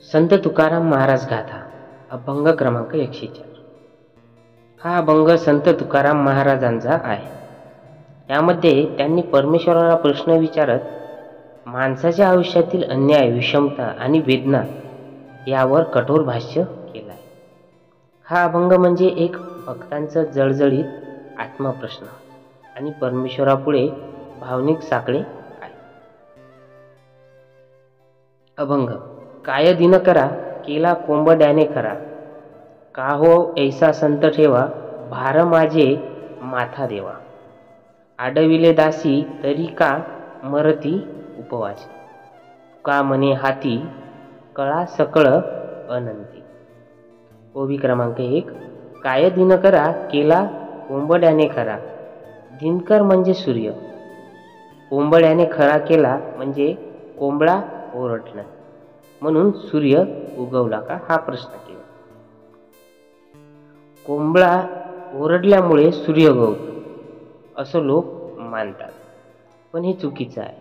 संत तुकाराम महाराज गाथा अभंग क्रमांक 104. हा अभंग संत तुकाराम महाराजांचा आहे. यामध्ये त्यांनी परमेश्वराला प्रश्न विचारत माणसाच्या आयुष्यातील अन्याय, विषमता आणि वेदना यावर कठोर भाष्य केलं आहे. हा अभंग म्हणजे एक भक्तांचं जळजळीत आत्मप्रश्न आणि परमेश्वरापुढे भावनिक साकडे आहे. अभंग. काय दिनकरा केला कोंबड्याने खरा, का हो ऐसा संत ठेवा, भार माझे माथा देवा. आडविले दासी तरी का मरती उपवासी, का म्हणे हाती कळा सकळ अनंती. ओवी क्रमांक 1. काय दिनकरा केला कोंबड्याने खरा. दिनकर म्हणजे सूर्य, कोंबड्याने खरा केला म्हणजे कोंबडा ओरडला, म्हणून सूर्य उगवला का हा प्रश्न केला. कोंबडा ओरडल्यामुळे सूर्य उगवतो असं लोक मानतात, पण हे चुकीचं आहे.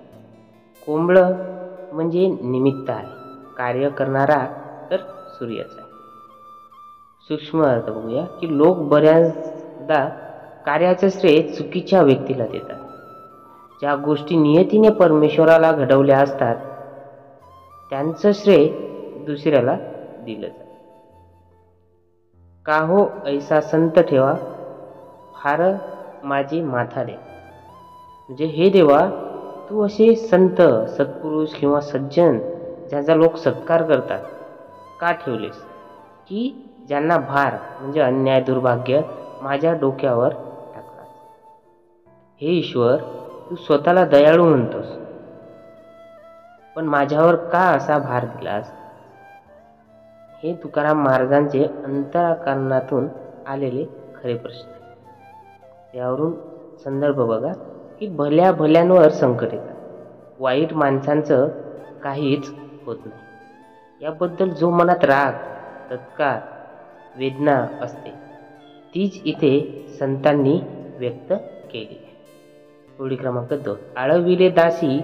कोंबड म्हणजे निमित्त आहे, कार्य करणारा तर सूर्यच आहे. सूक्ष्म अर्थ बघूया की लोक बऱ्याचदा कार्याचं श्रेय चुकीच्या व्यक्तीला देतात. ज्या गोष्टी नियतीने परमेश्वराला घडवल्या असतात त्यांचं श्रेय दुसऱ्याला दिलं जातं. का हो ऐसा संत ठेवा, फार माझी माथा दे. म्हणजे हे देवा, तू असे संत, सत्पुरुष किंवा सज्जन ज्यांचा लोक सत्कार करतात का ठेवलेस, की ज्यांना भार म्हणजे अन्याय, दुर्भाग्य माझ्या डोक्यावर टाकला. हे ईश्वर, तू स्वतःला दयाळू म्हणतोस, पण माझ्यावर का असा भार दिलास. हे तुकाराम महाराजांचे अंतःकरणातून आलेले खरे प्रश्न आहे. यावरून संदर्भ बघा की भल्या भल्यांवर संकट येतात, वाईट माणसांचं काहीच होत नाही. याबद्दल जो मनात राग, तत्कार, वेदना असते तीच इथे संतांनी व्यक्त केली आहे. ओळी क्रमांक 2. आळविले दासी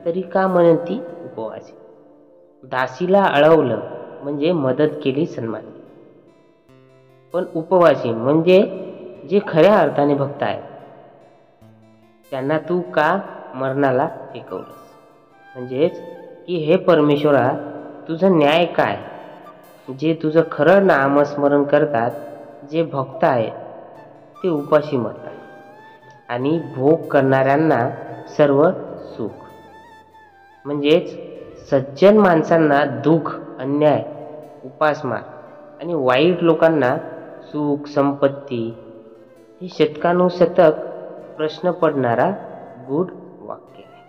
तरी का म्हणती उपवासी. दासीला आळवलं म्हणजे मदत केली, सन्मान, पण उपवासी म्हणजे जे खऱ्या अर्थाने भक्त आहेत त्यांना तू का मरणाला टेकवलंस. म्हणजेच की हे परमेश्वरा, तुझं न्याय काय. जे तुझं खरं नामस्मरण करतात, जे भक्त आहेत ते उपाशी मरतात आणि भोग करणाऱ्यांना सर्व सुख. म्हणजेच सज्जन माणसांना दुःख, अन्याय, उपासमार आणि वाईट लोकांना सुख, संपत्ती. हे शतकानुशतक प्रश्न पडणारा गूढ वाक्य आहे.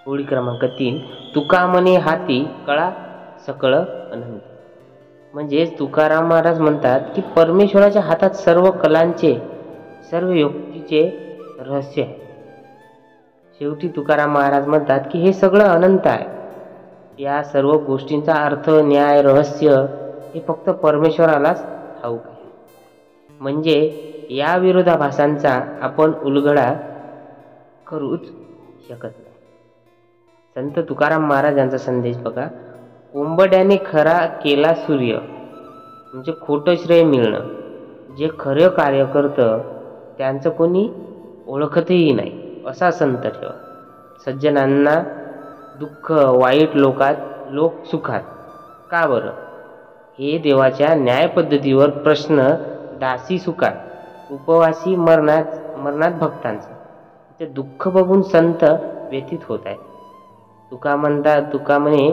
ओळी क्रमांक 3. तुका म्हणे हाती कळा सकळ अनंत. म्हणजेच तुकाराम महाराज म्हणतात की परमेश्वराच्या हातात सर्व कलांचे, सर्व युक्तीचे रहस्य आहे. शेवटी तुकाराम महाराज म्हणतात की हे सगळं अनंत आहे. या सर्व गोष्टींचा अर्थ, न्याय, रहस्य हे फक्त परमेश्वरालाच ठाऊक आहे. म्हणजे या विरोधाभासांचा आपण उलगडा करूच शकत नाही. संत तुकाराम महाराजांचा संदेश बघा. कोंबड्याने खरा केला सूर्य म्हणजे खोटं श्रेय मिळणं. जे खरं कार्य करतं त्यांचं कोणी ओळखतही नाही असा संत ठेवा. सज्जनांना दुःख, वाईट लोकात लोक सुखात. का बरं. हे देवाच्या न्याय पद्धतीवर प्रश्न. दासी सुखात, उपवासी मरणात भक्तांचं. ते दुःख बघून संत व्यथित होत आहेत. तुका म्हणे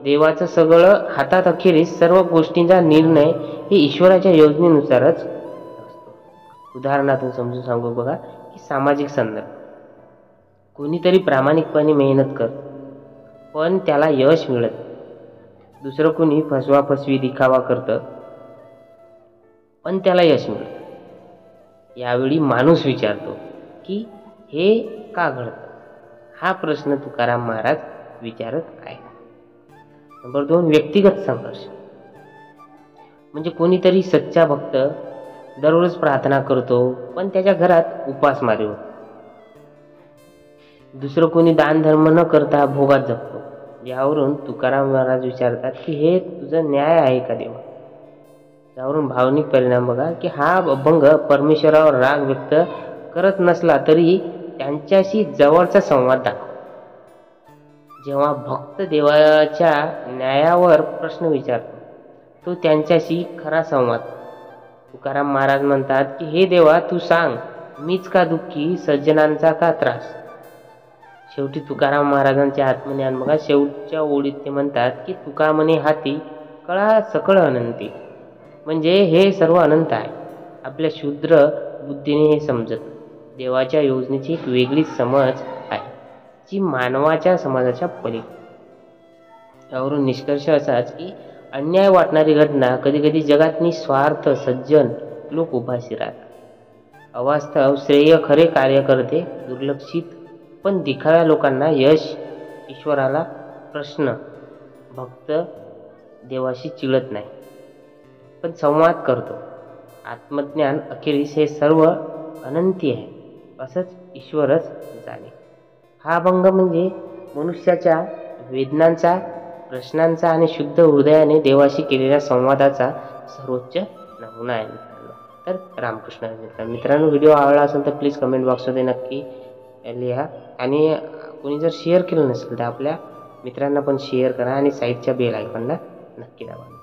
देवाचं सगळं हातात, अखेरीस सर्व गोष्टींचा निर्णय हे ईश्वराच्या योजनेनुसारच असतो. उदाहरणातून समजून सांगू बघा की सामाजिक संदर्भ. कोणीतरी प्रामाणिकपणे मेहनत कर पण त्याला यश मिळत. दुसरं कोणी फसवाफसवी, दिखावा करतं पण त्याला यश मिळतं. यावेळी माणूस विचारतो की हे का घडतं. हा प्रश्न तुकाराम महाराज विचारत आहे. नंबर 2. व्यक्तिगत संघर्ष. म्हणजे कोणीतरी सच्चा भक्त दररोज प्रार्थना करतो पण त्याच्या घरात उपासमारी होतो. दुसरं कोणी दान धर्म न करता भोगात जगतो यावरून तुकाराम महाराज विचारतात की हे तुझं न्याय आहे का देवा. त्यावरून भावनिक परिणाम बघा की हा अभंग परमेश्वरावर राग व्यक्त करत नसला तरी त्यांच्याशी जवळचा संवाद दाखवतो. जेव्हा भक्त देवाच्या न्यायावर प्रश्न विचारतो तो त्यांच्याशी खरा संवाद. तुकाराम महाराज म्हणतात की हे देवा तू सांग, मीच का दुःखी, सज्जनांचा का त्रास. शेवटी तुकाराम महाराजांचे आत्मज्ञान बघा. शेवटच्या ओळीत ते म्हणतात की तुका म्हणे हाती कळा सकळ अनंती. म्हणजे हे सर्व अनंत आहे, आपल्या शूद्र बुद्धीने हे समजत. देवाच्या योजनेची एक वेगळीच समज आहे जी मानवाच्या समाजाच्या पलीकडे. यावरून निष्कर्ष असाच की अन्याय वाटणारी घटना कधी कधी जगात निस्वार्थ सज्जन लोक उपाशी राहतात. अवास्तव श्रेय खरे कार्यकर्ते दुर्लक्षित, पण दिखाव्या लोकांना यश, ईश्वराला प्रश्न. भक्त देवाशी चिडत नाही पण संवाद करतो. आत्मज्ञान अखेरीस हे सर्व अनंती आहे असंच ईश्वरच जाणे. हा अभंग म्हणजे मनुष्याच्या वेदनांचा, प्रश्नांचा आणि शुद्ध हृदयाने देवाशी केलेल्या संवादाचा सर्वोच्च नमुना आहे मित्रांनो. तर रामकृष्ण मित्रांनो, व्हिडिओ आवडला असेल तर प्लीज कमेंट बॉक्समध्ये नक्की लिहा. आणि कोणी जर शेअर केलं नसेल तर आपल्या मित्रांना पण शेअर करा आणि साईडच्या बेल आयकॉनला नक्की दाबा.